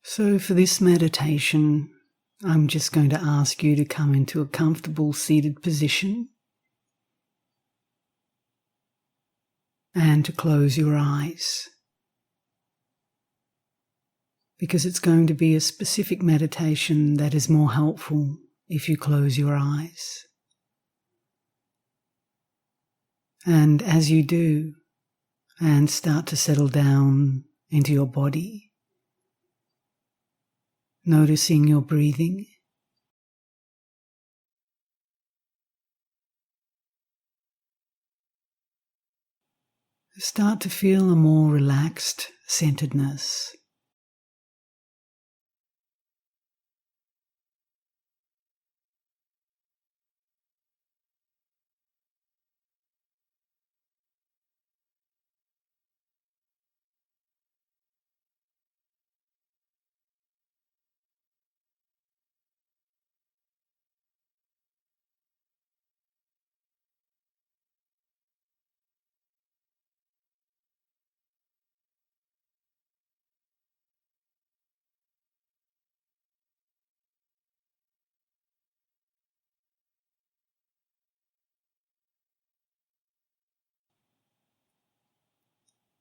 So for this meditation, I'm just going to ask you to come into a comfortable seated position and to close your eyes, because it's going to be a specific meditation that is more helpful if you close your eyes. And as you do, and start to settle down into your body, noticing your breathing, start to feel a more relaxed centeredness.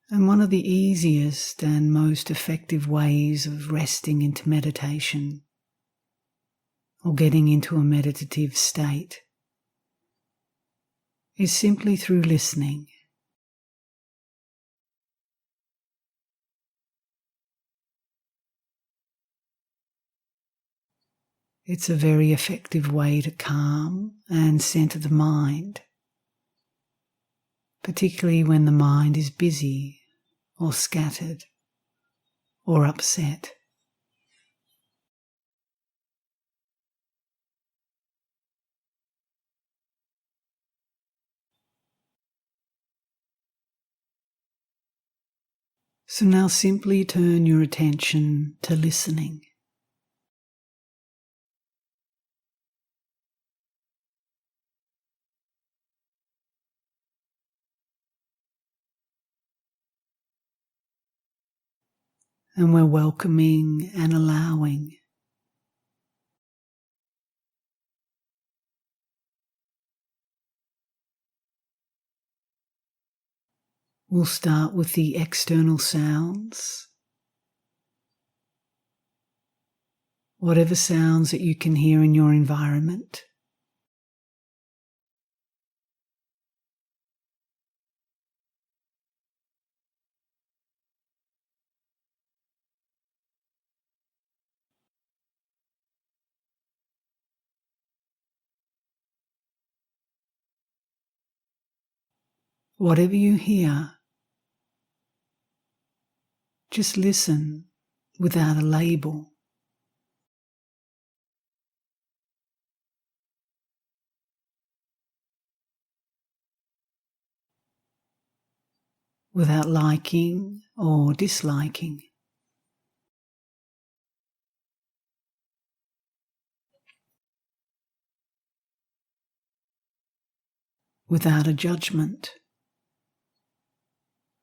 And one of the easiest and most effective ways of resting into meditation or getting into a meditative state is simply through listening. It's a very effective way to calm and center the mind, particularly when the mind is busy or scattered or upset. So now simply turn your attention to listening. And we're welcoming and allowing. We'll start with the external sounds. Whatever sounds that you can hear in your environment. Whatever you hear, just listen without a label. Without liking or disliking. Without a judgment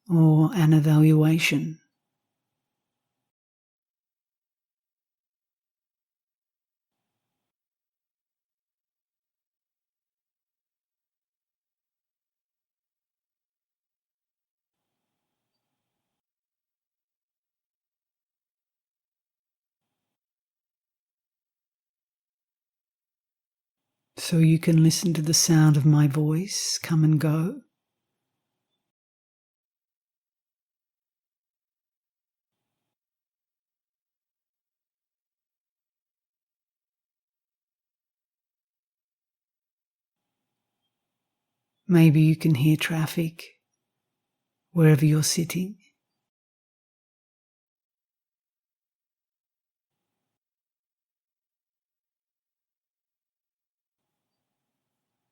or an evaluation. So you can listen to the sound of my voice come and go. Maybe you can hear traffic wherever you're sitting.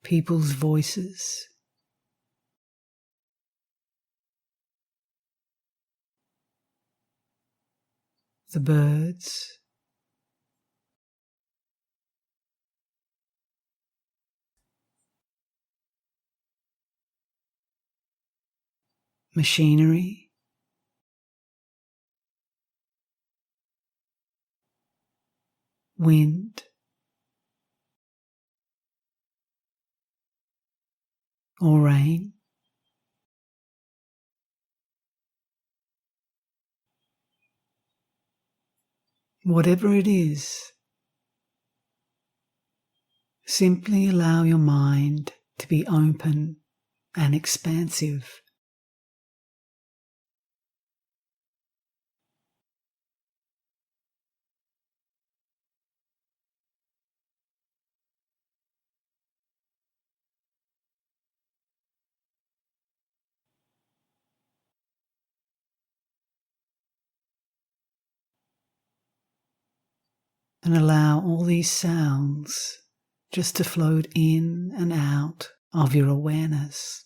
People's voices. The birds. Machinery. wind, or rain. Whatever it is, simply allow your mind to be open and expansive. And allow all these sounds just to float in and out of your awareness.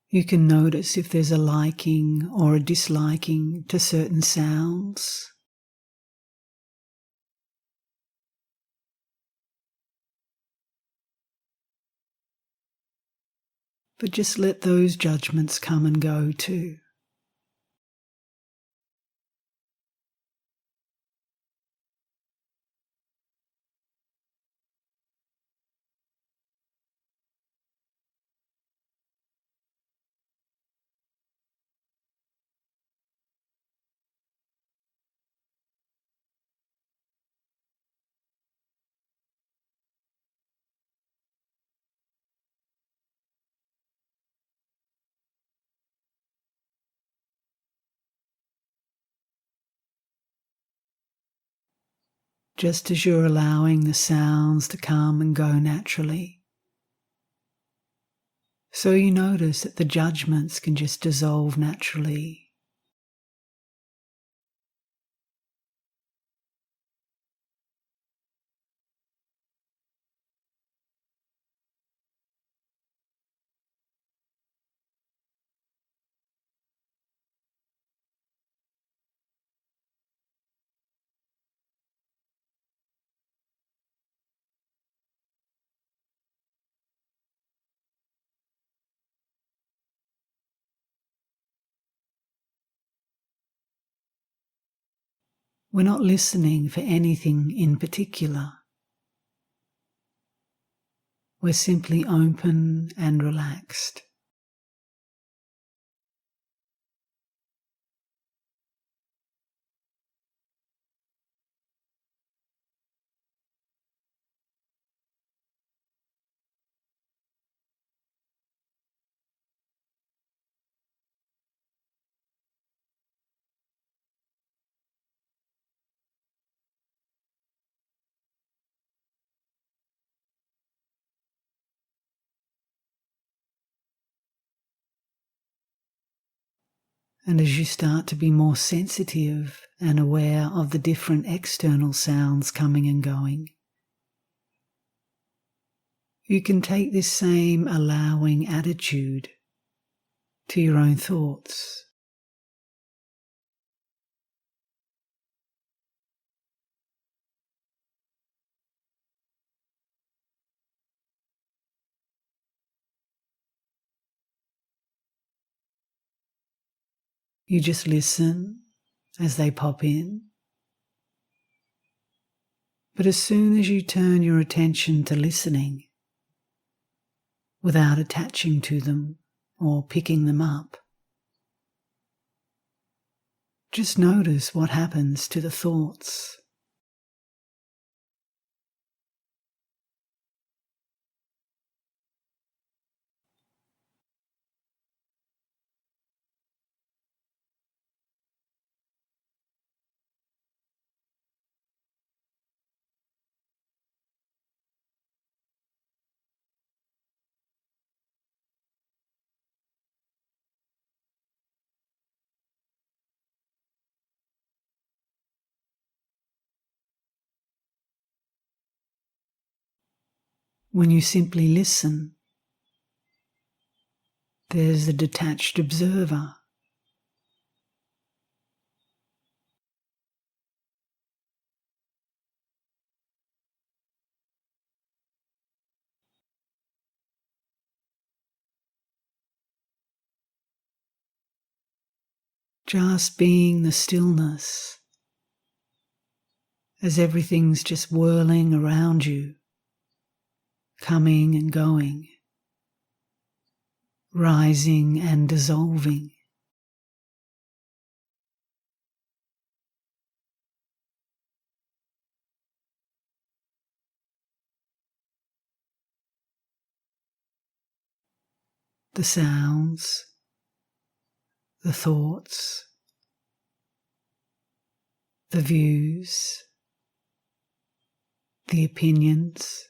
You can notice if there's a liking or a disliking to certain sounds. But just let those judgments come and go too. Just as you're allowing the sounds to come and go naturally. So you notice that the judgments can just dissolve naturally. We're not listening for anything in particular. We're simply open and relaxed. And as you start to be more sensitive and aware of the different external sounds coming and going, you can take this same allowing attitude to your own thoughts. You just listen as they pop in. But as soon as you turn your attention to listening, without attaching to them or picking them up, Just notice what happens to the thoughts. When you simply listen, there's the detached observer. Just being the stillness as everything's just whirling around you, coming and going, rising and dissolving. The sounds, the thoughts, the views, the opinions.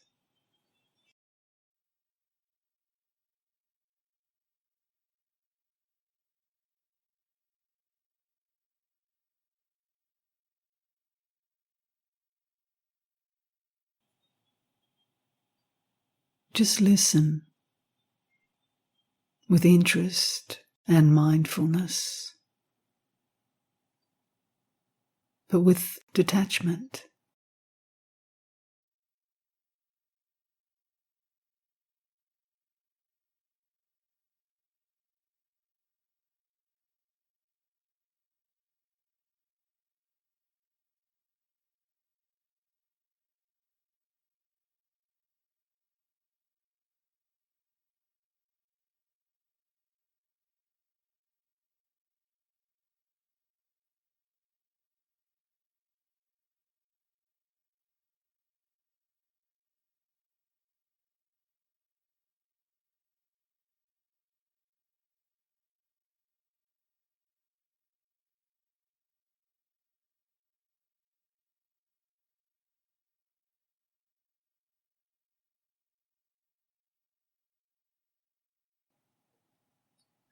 Just listen with interest and mindfulness, but with detachment.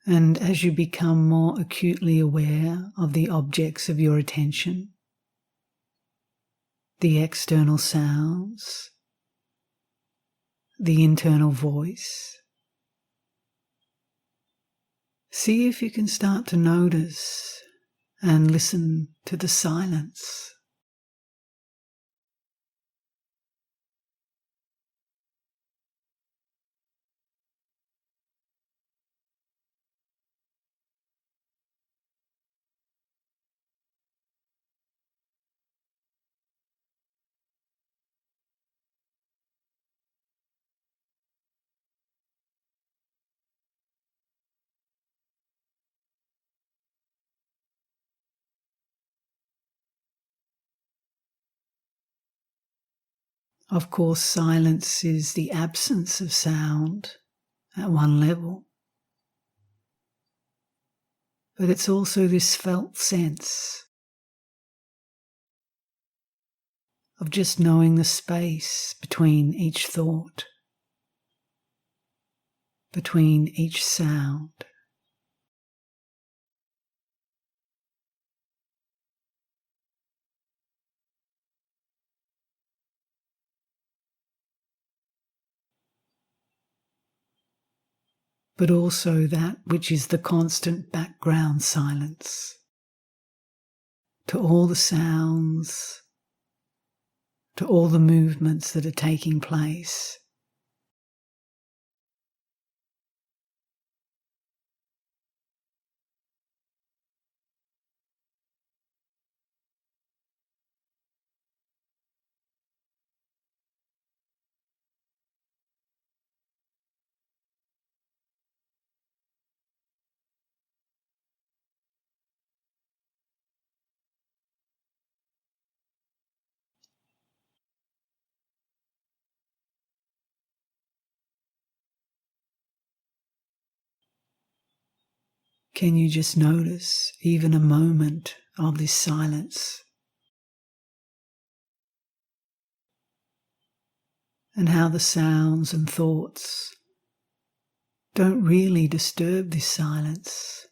And as you become more acutely aware of the objects of your attention, the external sounds, the internal voice, see if you can start to notice and listen to the silence. Of course, silence is the absence of sound at one level, but it's also this felt sense of just knowing the space between each thought, between each sound. But also that which is the constant background silence to all the sounds, to all the movements that are taking place. can you just notice even a moment of this silence? And how the sounds and thoughts don't really disturb this silence.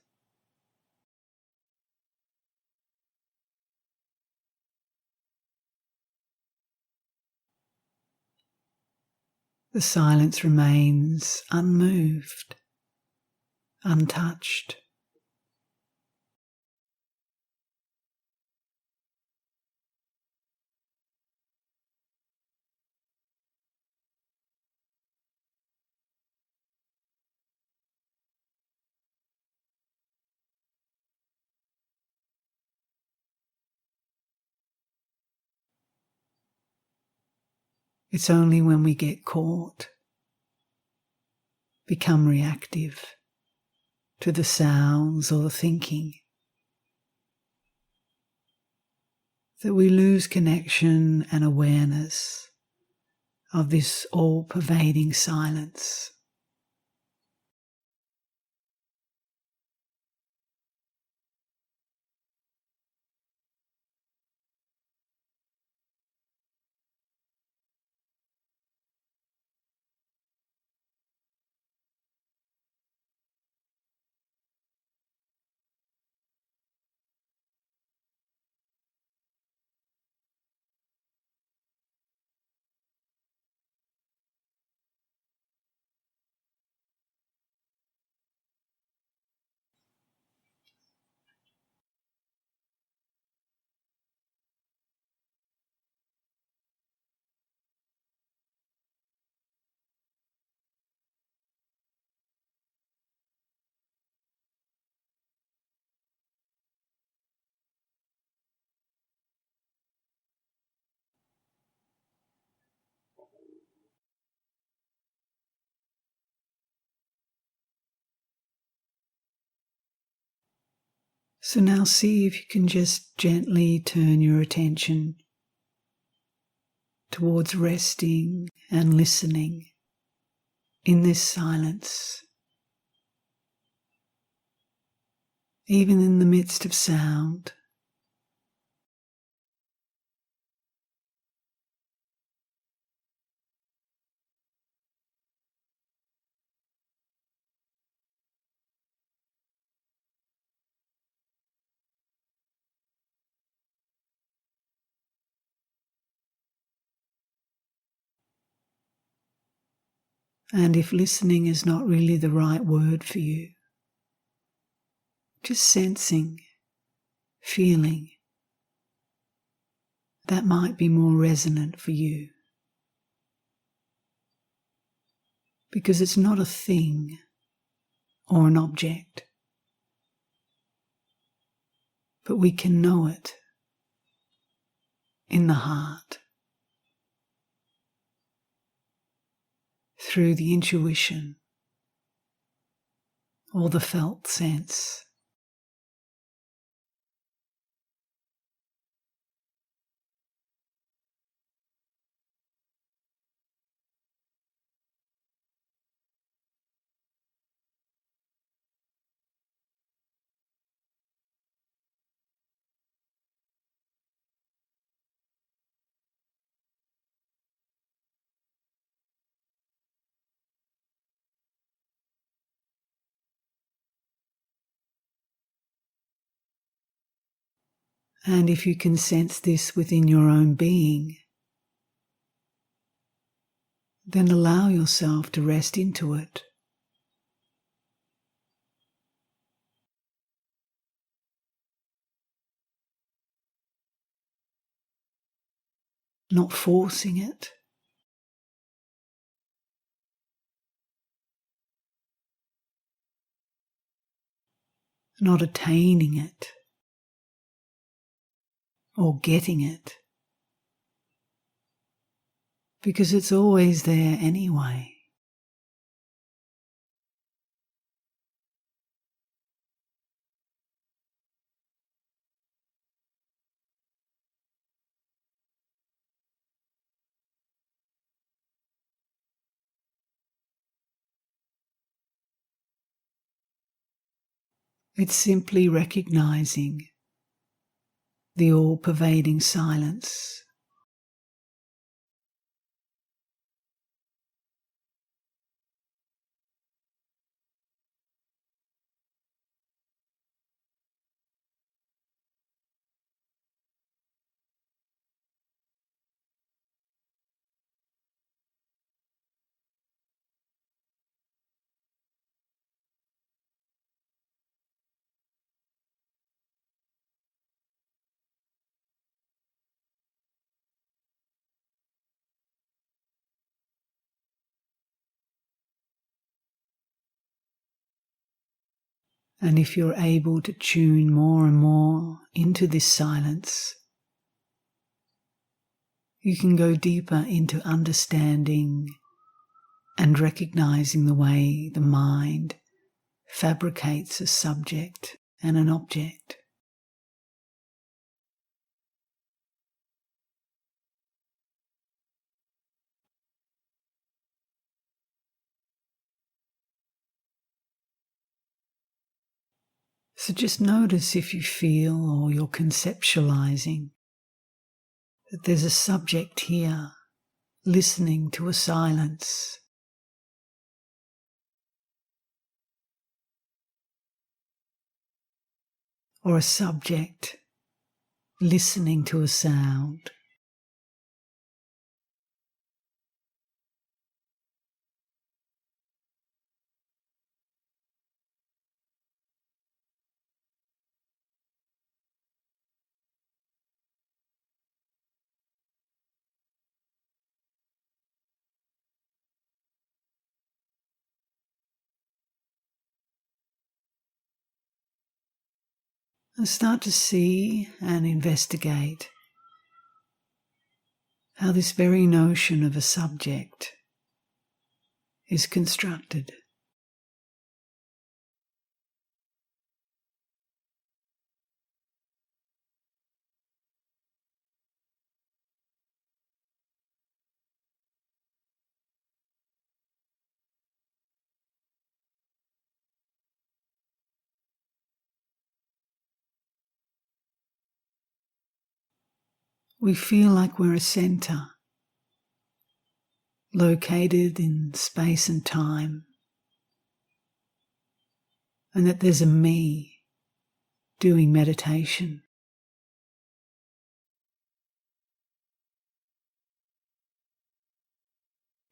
The silence remains unmoved, untouched. It's only when we get caught, become reactive to the sounds or the thinking, that we lose connection and awareness of this all-pervading silence. So now see if you can just gently turn your attention towards resting and listening in this silence, even in the midst of sound. And if listening is not really the right word for you, just sensing, feeling, that might be more resonant for you. Because it's not a thing or an object, but we can know it in the heart through the intuition or the felt sense. And if you can sense this within your own being, then allow yourself to rest into it. Not forcing it, not attaining it or getting it, because it's always there anyway. It's simply recognizing the all-pervading silence. And if you're able to tune more and more into this silence, you can go deeper into understanding and recognizing the way the mind fabricates a subject and an object. So just notice if you feel or you're conceptualizing that there's a subject here listening to a silence. Or a subject listening to a sound. And start to see and investigate how this very notion of a subject is constructed. We feel like we're a center, located in space and time, and that there's a me doing meditation.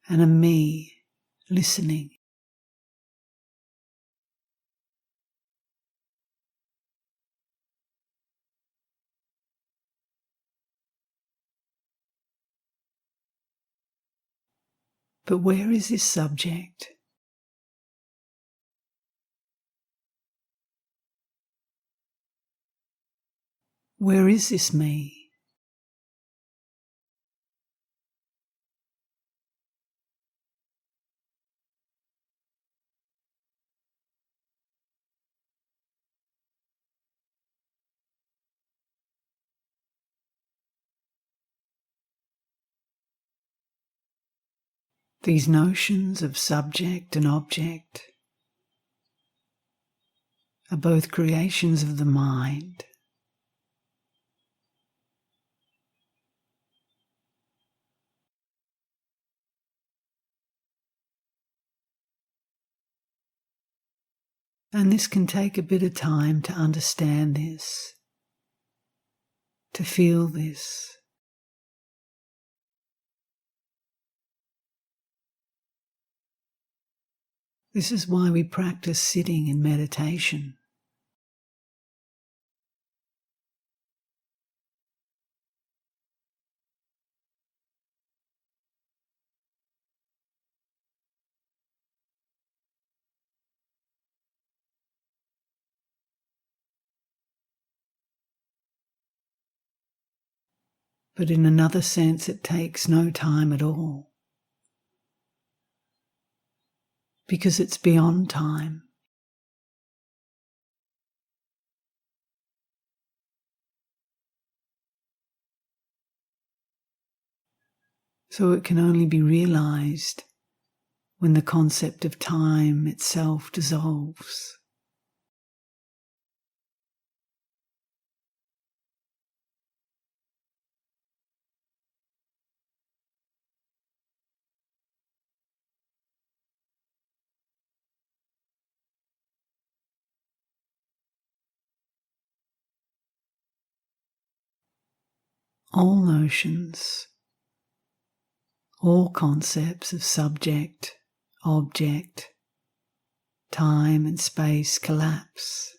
And a me listening. But where is this subject? Where is this me? These notions of subject and object are both creations of the mind. And this can take a bit of time to understand this, to feel this. This is why we practice sitting in meditation. But in another sense, it takes no time at all, because it's beyond time. So it can only be realized when the concept of time itself dissolves. all notions, all concepts of subject, object, time and space collapse.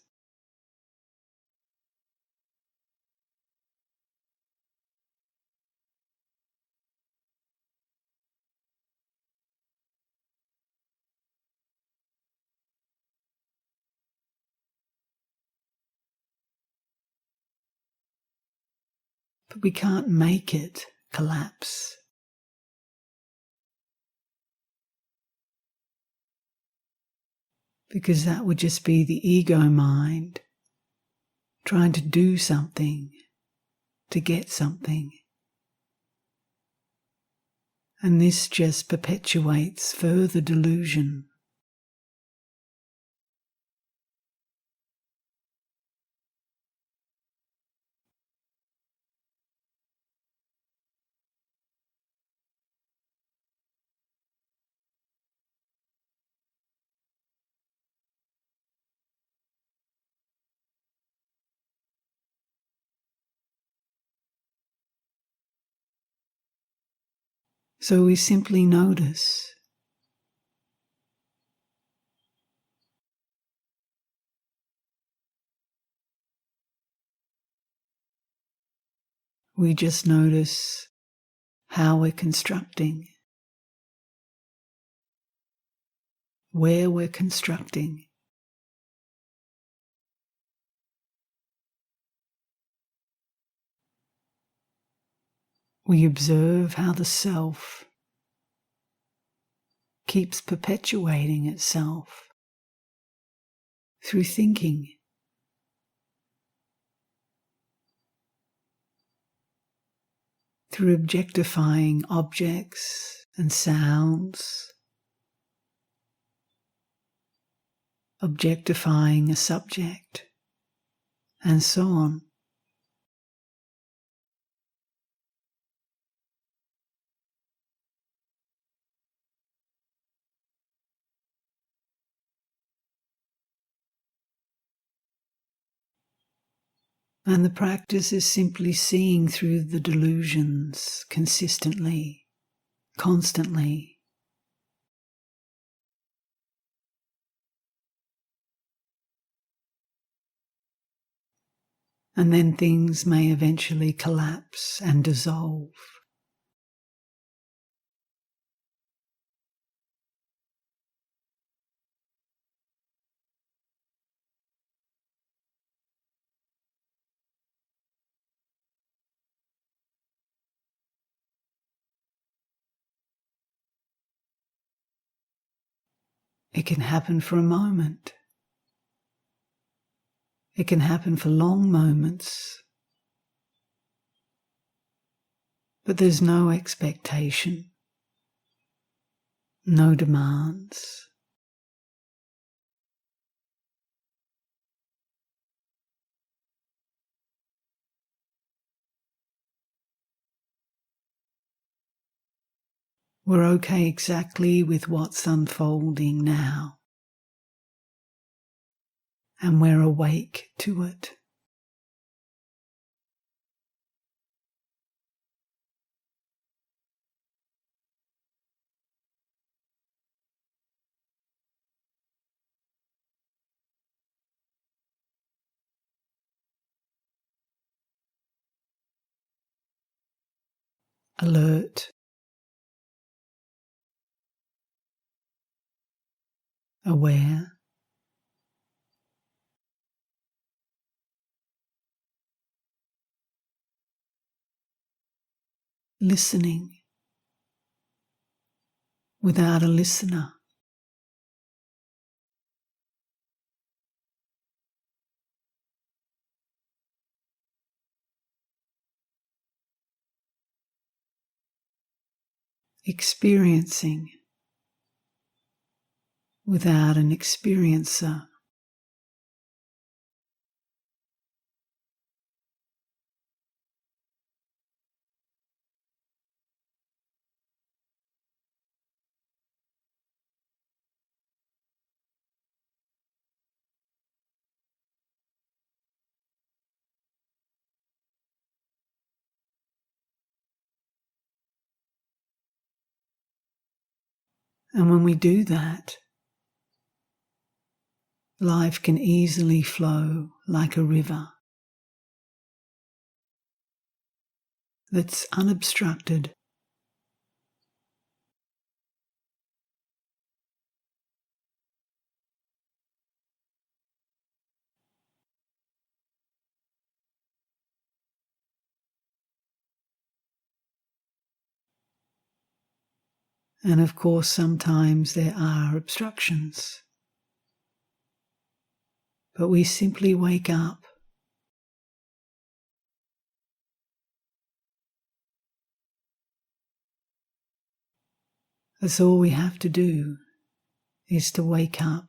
But we can't make it collapse. Because that would just be the ego mind trying to do something, to get something. And this just perpetuates further delusion. So we simply notice. We just notice how we're constructing, where we're constructing. We observe how the self keeps perpetuating itself through thinking, through objectifying objects and sounds, objectifying a subject, and so on. And the practice is simply seeing through the delusions consistently, constantly. And then things may eventually collapse and dissolve. It can happen for a moment. It can happen for long moments. But there's no expectation, no demands. We're okay exactly with what's unfolding now. And we're awake to it. Alert, aware, listening without a listener. Experiencing without an experiencer. And when we do that, life can easily flow like a river that's unobstructed. And of course, sometimes there are obstructions. But we simply wake up That's all we have to do, is to wake up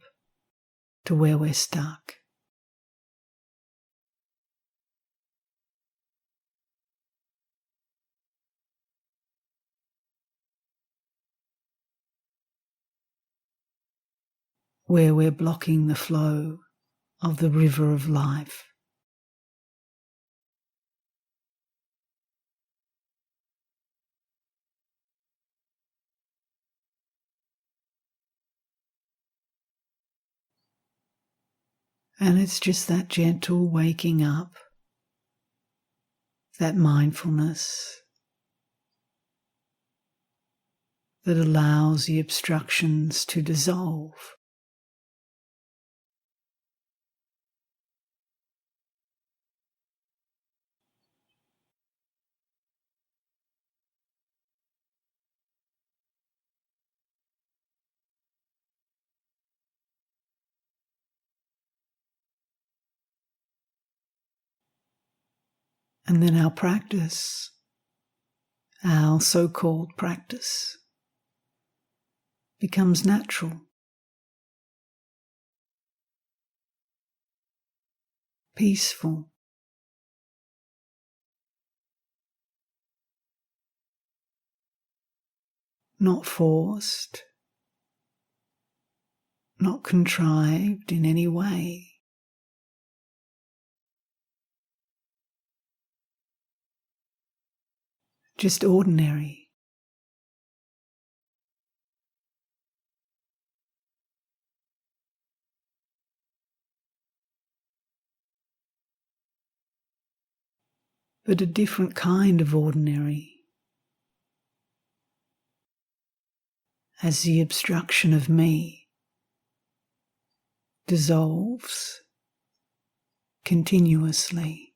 to where we're stuck. Where we're blocking the flow of the river of life. And it's just that gentle waking up, that mindfulness that allows the obstructions to dissolve. And then our practice, our so-called practice, becomes natural, peaceful, not forced, not contrived in any way. Just ordinary. But a different kind of ordinary, as the obstruction of me dissolves continuously.